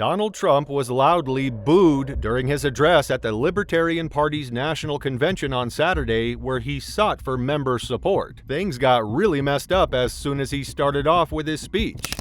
Donald Trump was loudly booed during his address at the Libertarian Party's National Convention on Saturday, where he sought for member support. Things got really messed up as soon as he started off with his speech.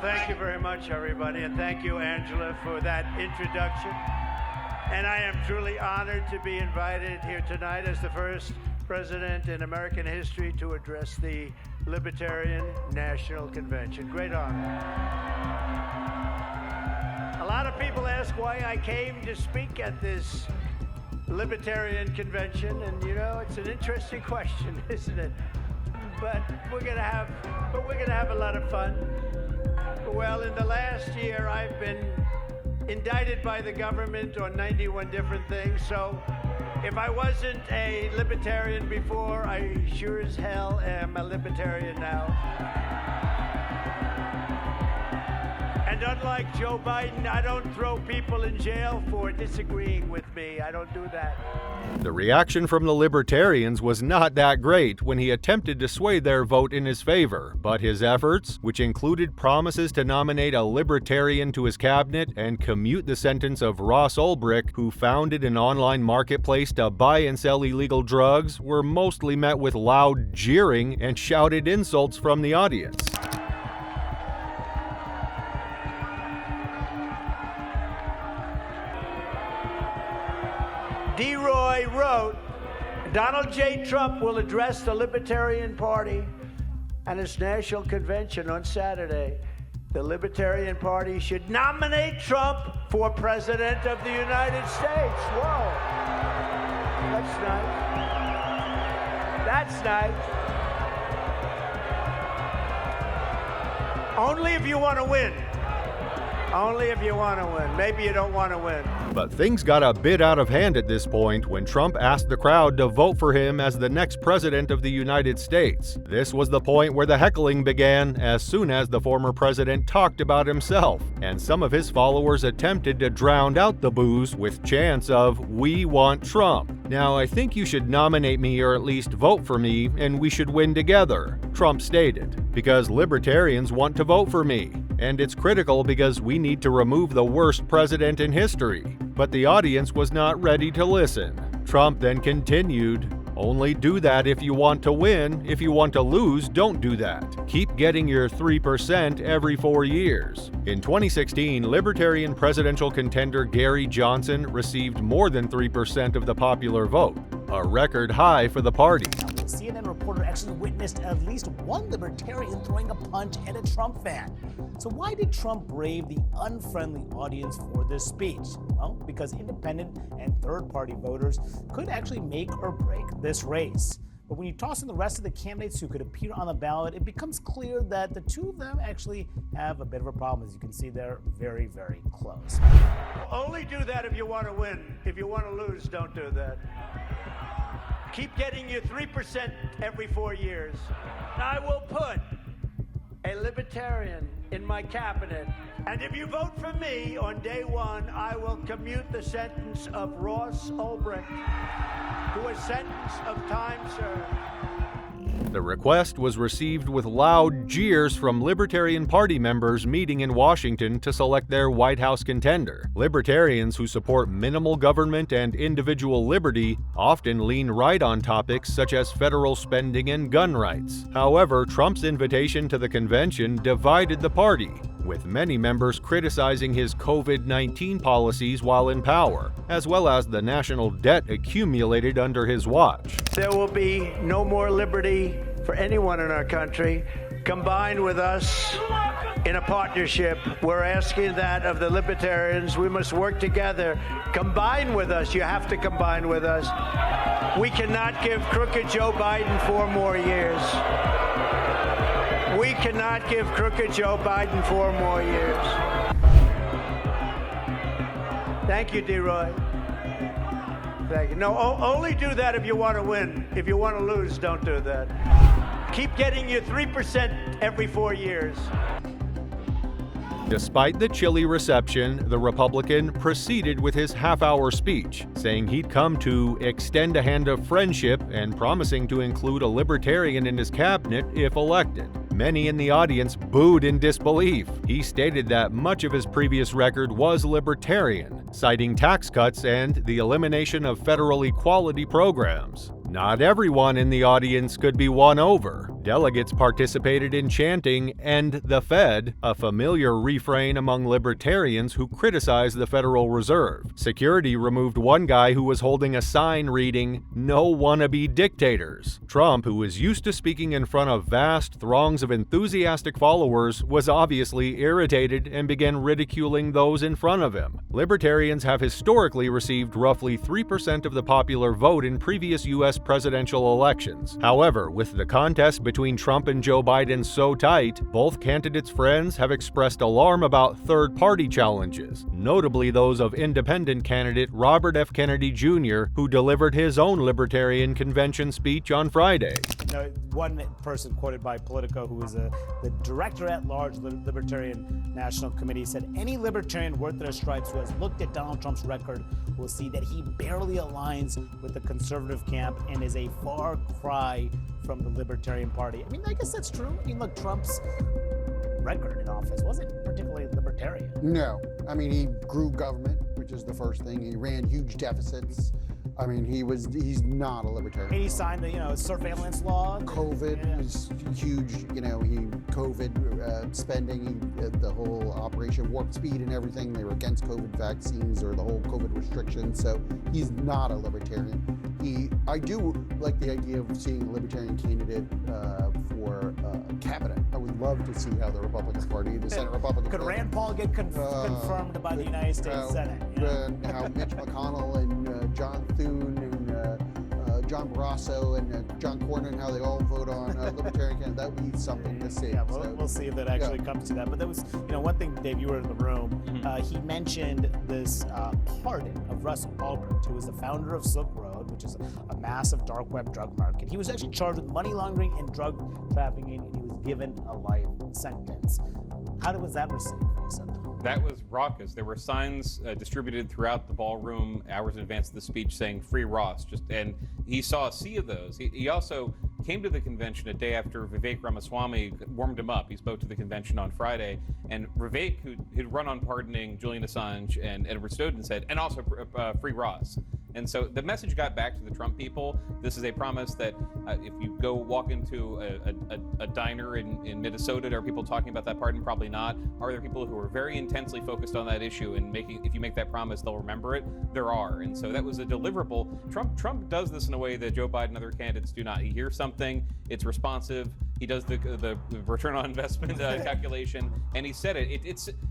Thank you very much, everybody, and thank you, Angela, for that introduction. And I am truly honored to be invited here tonight as the first president in American history to address the Libertarian National Convention. Great honor. A lot of people ask why I came to speak at this Libertarian Convention, and you know, it's an interesting question, isn't it? But we're gonna have a lot of fun. Well, in the last year, I've been indicted by the government on 91 different things, so if I wasn't a libertarian before, I sure as hell am a libertarian now. And unlike Joe Biden, I don't throw people in jail for disagreeing with me. I don't do that. The reaction from the Libertarians was not that great when he attempted to sway their vote in his favor, but his efforts, which included promises to nominate a Libertarian to his cabinet and commute the sentence of Ross Ulbricht, who founded an online marketplace to buy and sell illegal drugs, were mostly met with loud jeering and shouted insults from the audience. DeRoy wrote, Donald J. Trump will address the Libertarian Party and its national convention on Saturday. The Libertarian Party should nominate Trump for President of the United States. Whoa. That's nice. That's nice. Only if you want to win. Only if you want to win. Maybe you don't want to win. But things got a bit out of hand at this point when Trump asked the crowd to vote for him as the next president of the United States. This was the point where the heckling began as soon as the former president talked about himself, and some of his followers attempted to drown out the boos with chants of, "We want Trump." Now, I think you should nominate me or at least vote for me, and we should win together, Trump stated, because libertarians want to vote for me. And it's critical because we need to remove the worst president in history. But the audience was not ready to listen. Trump then continued, "Only do that if you want to win. If you want to lose, don't do that. Keep getting your 3% every 4 years." In 2016, Libertarian presidential contender Gary Johnson received more than 3% of the popular vote, a record high for the party. CNN reporter actually witnessed at least one libertarian throwing a punch at a Trump fan. So why did Trump brave the unfriendly audience for this speech? Well, because independent and third-party voters could actually make or break this race. But when you toss in the rest of the candidates who could appear on the ballot, it becomes clear that the two of them actually have a bit of a problem. As you can see, they're very, very close. Only do that if you want to win. If you want to lose, don't do that. Keep getting your 3% every 4 years. I will put a libertarian in my cabinet, and if you vote for me on day one, I will commute the sentence of Ross Ulbricht to a sentence of time served. The request was received with loud jeers from Libertarian Party members meeting in Washington to select their White House contender. Libertarians who support minimal government and individual liberty often lean right on topics such as federal spending and gun rights. However, Trump's invitation to the convention divided the party, with many members criticizing his COVID-19 policies while in power, as well as the national debt accumulated under his watch. There will be no more liberty for anyone in our country. Combine with us in a partnership. We're asking that of the libertarians. We must work together. Combine with us. You have to combine with us. We cannot give crooked Joe Biden 4 more years. We cannot give crooked Joe Biden 4 more years. Thank you, D-Roy. Thank you. No, only do that if you want to win. If you want to lose, don't do that. Keep getting your 3% every 4 years. Despite the chilly reception, the Republican proceeded with his half-hour speech, saying he'd come to extend a hand of friendship and promising to include a libertarian in his cabinet if elected. Many in the audience booed in disbelief. He stated that much of his previous record was libertarian, citing tax cuts and the elimination of federal equality programs. Not everyone in the audience could be won over. Delegates participated in chanting "End the Fed," a familiar refrain among libertarians who criticize the Federal Reserve. Security removed one guy who was holding a sign reading "No wannabe dictators." Trump, who was used to speaking in front of vast throngs of enthusiastic followers, was obviously irritated and began ridiculing those in front of him. Libertarians have historically received roughly 3% of the popular vote in previous U.S. presidential elections. However, with the contest between Trump and Joe Biden so tight, both candidates' friends have expressed alarm about third-party challenges, notably those of independent candidate Robert F. Kennedy Jr., who delivered his own Libertarian convention speech on Friday. One person quoted by Politico, who is the director-at-large Libertarian National Committee, said any libertarian worth their stripes who has looked at Donald Trump's record will see that he barely aligns with the conservative camp and is a far cry from the Libertarian Party. I mean, I guess that's true. I mean, look, Trump's record in office wasn't particularly libertarian. No. I mean, he grew government, which is the first thing. He ran huge deficits. I mean, he's not a libertarian. And he signed the, surveillance law. COVID was huge, COVID spending, the whole Operation Warp Speed and everything. They were against COVID vaccines or the whole COVID restrictions, so he's not a libertarian. I do like the idea of seeing a libertarian candidate for cabinet. I would love to see how the Republican Party, the Senate Republican Could Party, Rand Paul get confirmed by the United States Senate? How Mitch McConnell and John Thune and John Barrasso and John Cornyn, how they all vote on libertarian candidates. That would be something to see. Yeah, we'll see if that actually comes to that. But that was, one thing, Dave, you were in the room. He mentioned this pardon of Russ Albrecht, who is the founder of Silk Road, which is a massive dark web drug market. He was actually charged with money laundering and drug trafficking, and he was given a life sentence. How was that received, Lisa? That was raucous. There were signs distributed throughout the ballroom hours in advance of the speech saying "Free Ross," and he saw a sea of those. He also came to the convention a day after Vivek Ramaswamy warmed him up. He spoke to the convention on Friday, and Vivek, who'd run on pardoning Julian Assange and Edward Snowden, said, and also Free Ross. And so the message got back to the Trump people. This is a promise that if you go walk into a diner in Minnesota, are people talking about that pardon? Probably not. Are there people who are very intensely focused on that issue and if you make that promise, they'll remember it? There are. And so that was a deliverable. Trump does this in a way that Joe Biden and other candidates do not. He hears something, it's responsive. He does the return on investment calculation, and he said it.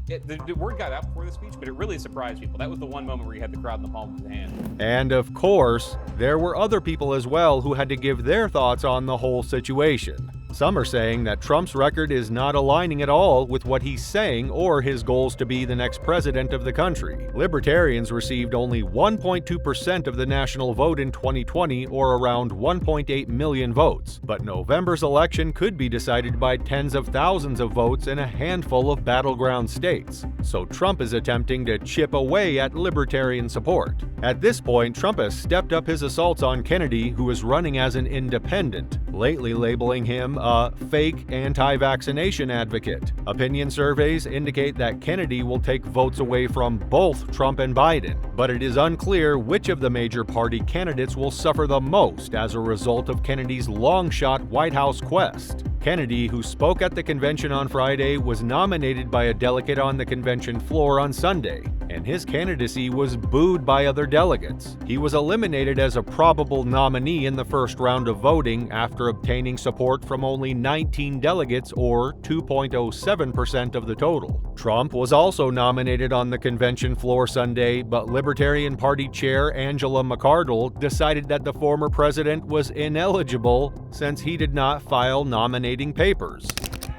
The word got out before the speech, but it really surprised people. That was the one moment where he had the crowd in the palm of his hand. And of course, there were other people as well who had to give their thoughts on the whole situation. Some are saying that Trump's record is not aligning at all with what he's saying or his goals to be the next president of the country. Libertarians received only 1.2% of the national vote in 2020, or around 1.8 million votes. But November's election could be decided by tens of thousands of votes in a handful of battleground states. So Trump is attempting to chip away at libertarian support. At this point, Trump has stepped up his assaults on Kennedy, who is running as an independent, lately labeling him a fake anti-vaccination advocate. Opinion surveys indicate that Kennedy will take votes away from both Trump and Biden, but it is unclear which of the major party candidates will suffer the most as a result of Kennedy's long-shot White House quest. Kennedy, who spoke at the convention on Friday, was nominated by a delegate on the convention floor on Sunday, and his candidacy was booed by other delegates. He was eliminated as a probable nominee in the first round of voting after obtaining support from only 19 delegates, or 2.07% of the total. Trump was also nominated on the convention floor Sunday, but Libertarian Party Chair Angela McArdle decided that the former president was ineligible since he did not file nominating papers.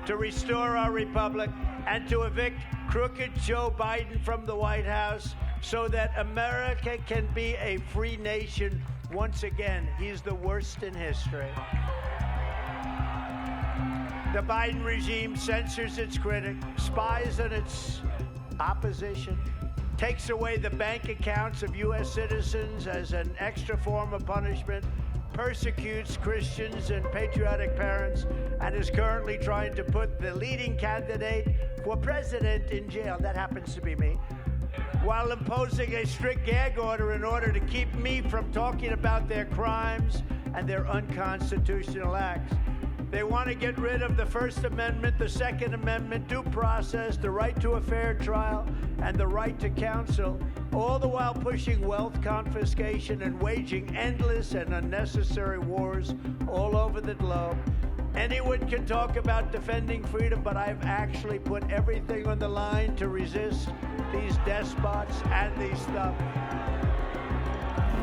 To restore our republic and to evict crooked Joe Biden from the White House so that America can be a free nation once again. He's the worst in history. The Biden regime censors its critics, spies on its opposition, takes away the bank accounts of U.S. citizens as an extra form of punishment, persecutes Christians and patriotic parents, and is currently trying to put the leading candidate for president in jail. That happens to be me. While imposing a strict gag order in order to keep me from talking about their crimes and their unconstitutional acts. They want to get rid of the First Amendment, the Second Amendment, due process, the right to a fair trial, and the right to counsel, all the while pushing wealth confiscation and waging endless and unnecessary wars all over the globe. Anyone can talk about defending freedom, but I've actually put everything on the line to resist these despots and these thugs.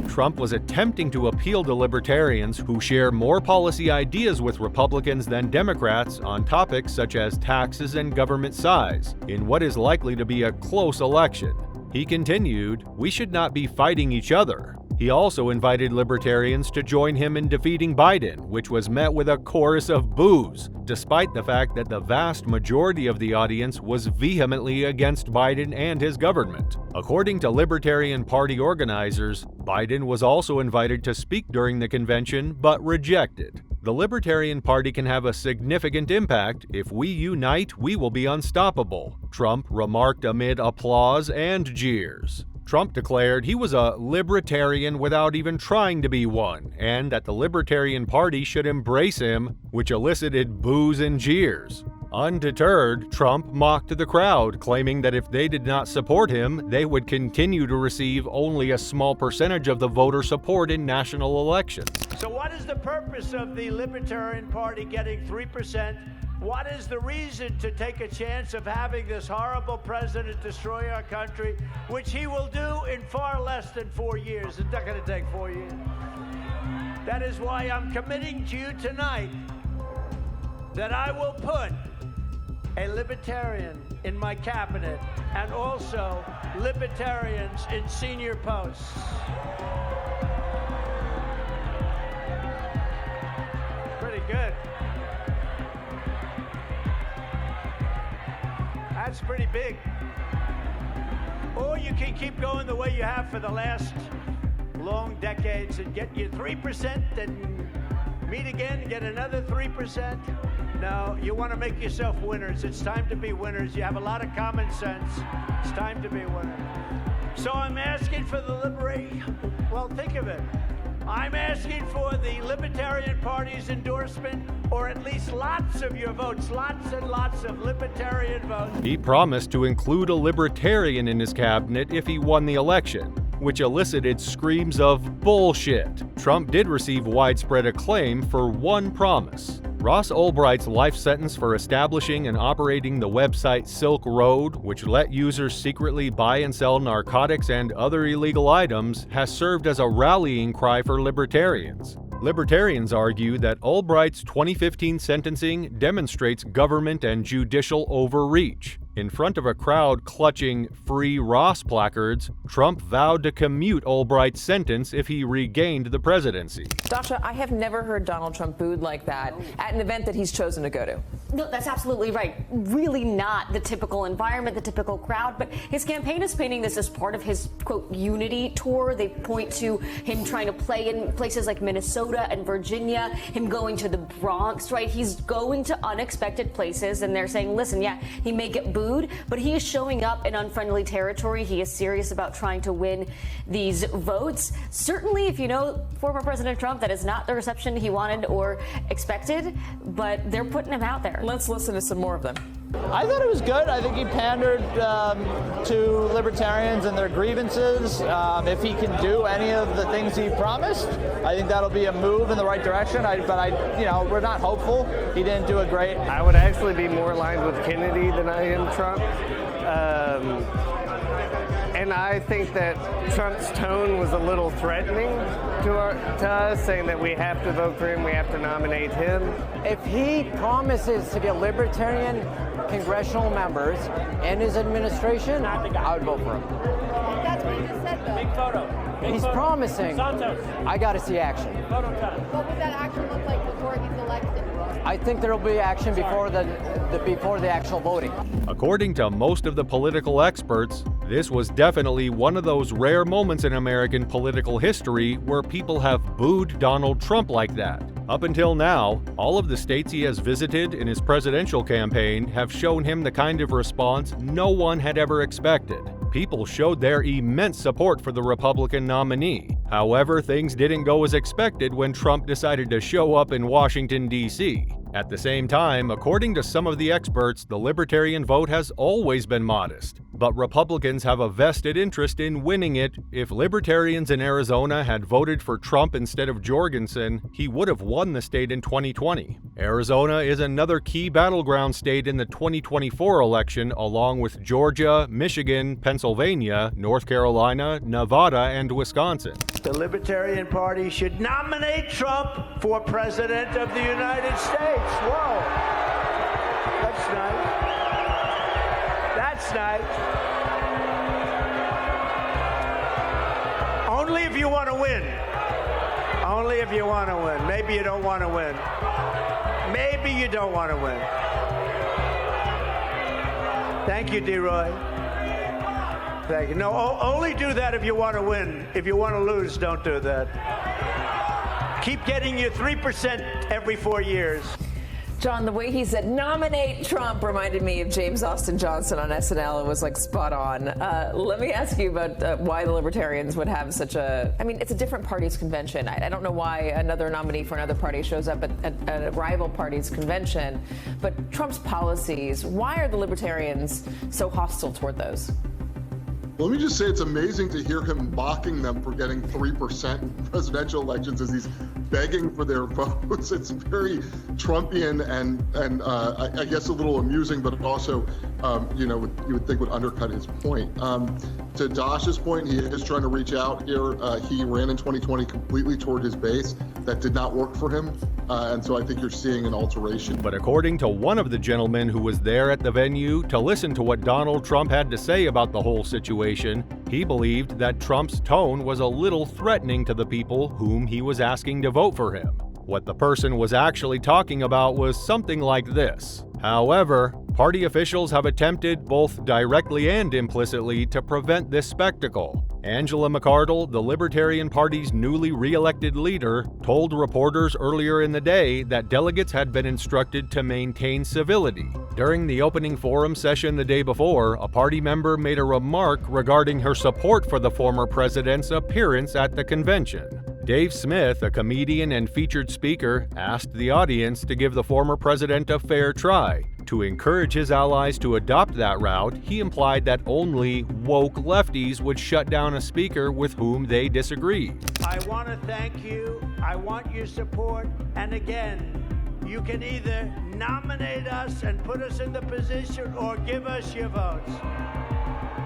Trump was attempting to appeal to libertarians who share more policy ideas with Republicans than Democrats on topics such as taxes and government size, in what is likely to be a close election. He continued, "We should not be fighting each other." He also invited libertarians to join him in defeating Biden, which was met with a chorus of boos, despite the fact that the vast majority of the audience was vehemently against Biden and his government. According to Libertarian Party organizers, Biden was also invited to speak during the convention, but rejected. The Libertarian Party can have a significant impact. If we unite, we will be unstoppable, Trump remarked amid applause and jeers. Trump declared he was a libertarian without even trying to be one, and that the Libertarian Party should embrace him, which elicited boos and jeers. Undeterred, Trump mocked the crowd, claiming that if they did not support him, they would continue to receive only a small percentage of the voter support in national elections. So what is the purpose of the Libertarian Party getting 3%? What is the reason to take a chance of having this horrible president destroy our country, which he will do in far less than 4 years? It's not going to take 4 years. That is why I'm committing to you tonight that I will put a libertarian in my cabinet and also libertarians in senior posts. Pretty good. That's pretty big. Or you can keep going the way you have for the last long decades and get your 3% and meet again and get another 3%. No, you want to make yourself winners. It's time to be winners. You have a lot of common sense. It's time to be winners. So I'm asking for the well, think of it. I'm asking for the Libertarian Party's endorsement, or at least lots of your votes, lots and lots of libertarian votes. He promised to include a libertarian in his cabinet if he won the election, which elicited screams of bullshit. Trump did receive widespread acclaim for one promise. Ross Ulbright's life sentence for establishing and operating the website Silk Road, which let users secretly buy and sell narcotics and other illegal items, has served as a rallying cry for libertarians. Libertarians argue that Ulbright's 2015 sentencing demonstrates government and judicial overreach. In front of a crowd clutching Free Ross placards, Trump vowed to commute Ulbright's sentence if he regained the presidency. Dasha, I have never heard Donald Trump booed like that at an event that he's chosen to go to. No, that's absolutely right. Really not the typical environment, the typical crowd, but his campaign is painting this as part of his, quote, unity tour. They point to him trying to play in places like Minnesota and Virginia, him going to the Bronx, right? He's going to unexpected places, and they're saying, listen, yeah, he may get booed, but he is showing up in unfriendly territory. He is serious about trying to win these votes. Certainly, if you know former President Trump, that is not the reception he wanted or expected, but they're putting him out there. Let's listen to some more of them. I thought it was good. I think he pandered to libertarians and their grievances. If he can do any of the things he promised, I think that'll be a move in the right direction. We're not hopeful. He didn't do it great. I would actually be more aligned with Kennedy than I am Trump. And And I think that Trump's tone was a little threatening to us, saying that we have to vote for him, we have to nominate him. If he promises to get libertarian congressional members in his administration, I would vote for him. That's what you just said, though. Big photo. He's promising. Santos. I got to see action. Photo time. What would that action look like before he's elected? I think there will be action before the actual voting. According to most of the political experts, this was definitely one of those rare moments in American political history where people have booed Donald Trump like that. Up until now, all of the states he has visited in his presidential campaign have shown him the kind of response no one had ever expected. People showed their immense support for the Republican nominee. However, things didn't go as expected when Trump decided to show up in Washington, D.C. At the same time, according to some of the experts, the Libertarian vote has always been modest. But Republicans have a vested interest in winning it. If Libertarians in Arizona had voted for Trump instead of Jorgensen, he would have won the state in 2020. Arizona is another key battleground state in the 2024 election, along with Georgia, Michigan, Pennsylvania, North Carolina, Nevada, and Wisconsin. The Libertarian Party should nominate Trump for President of the United States. Whoa. That's nice. That's nice. Only if you want to win. Only if you want to win. Maybe you don't want to win. Maybe you don't want to win. Thank you, D-Roy. Thank you. No, only do that if you want to win. If you want to lose, don't do that. Keep getting your 3% every 4 years. John, the way he said nominate Trump reminded me of James Austin Johnson on SNL. It was like spot on. Let me ask you about why the Libertarians would have such a, I mean, it's a different party's convention. I don't know why another nominee for another party shows up at a rival party's convention, but Trump's policies, why are the Libertarians so hostile toward those? Let me just say it's amazing to hear him mocking them for getting 3% in presidential elections as he's begging for their votes. It's very Trumpian and I guess a little amusing, but also, you would think would undercut his point. To Dash's point, he is trying to reach out here. He ran in 2020 completely toward his base. That did not work for him. And so I think you're seeing an alteration. But according to one of the gentlemen who was there at the venue to listen to what Donald Trump had to say about the whole situation, he believed that Trump's tone was a little threatening to the people whom he was asking to vote for him. What the person was actually talking about was something like this. However, party officials have attempted both directly and implicitly to prevent this spectacle. Angela McArdle, the Libertarian Party's newly re-elected leader, told reporters earlier in the day that delegates had been instructed to maintain civility. During the opening forum session the day before, a party member made a remark regarding her support for the former president's appearance at the convention. Dave Smith, a comedian and featured speaker, asked the audience to give the former president a fair try. To encourage his allies to adopt that route, he implied that only woke lefties would shut down a speaker with whom they disagree. I want to thank you. I want your support. And again, you can either nominate us and put us in the position or give us your votes.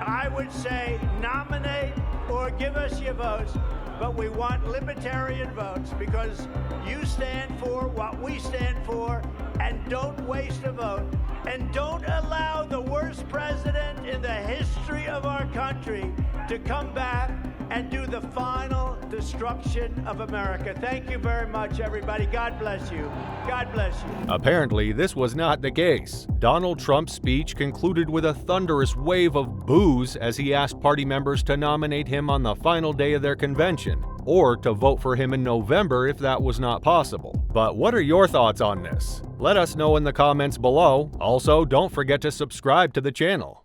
I would say nominate or give us your votes, but we want libertarian votes because you stand for what we stand for, and don't waste a vote. And don't allow the worst president in the history of our country to come back and do the final destruction of America. Thank you very much, everybody. God bless you. God bless you. Apparently, this was not the case. Donald Trump's speech concluded with a thunderous wave of boos as he asked party members to nominate him on the final day of their convention, or to vote for him in November if that was not possible. But what are your thoughts on this? Let us know in the comments below. Also, don't forget to subscribe to the channel.